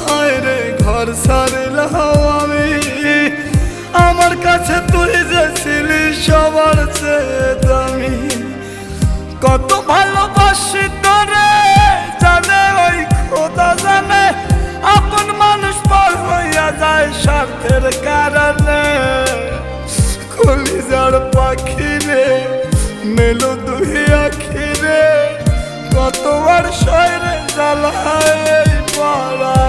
হায় রে ঘর ছাড়লাম আমি, আমার কাছে তুই যে ছিলি সবার চেয়ে দামি। কত ভালোবাসি তোরে জানে ওই খোদা জানে, আপন মানুষ পর হইয়া যায় স্বার্থের কারণে। কলিজার পাখি রে মেলো দুই আখি রে, কতবার শয়রে জ্বালায় পড়া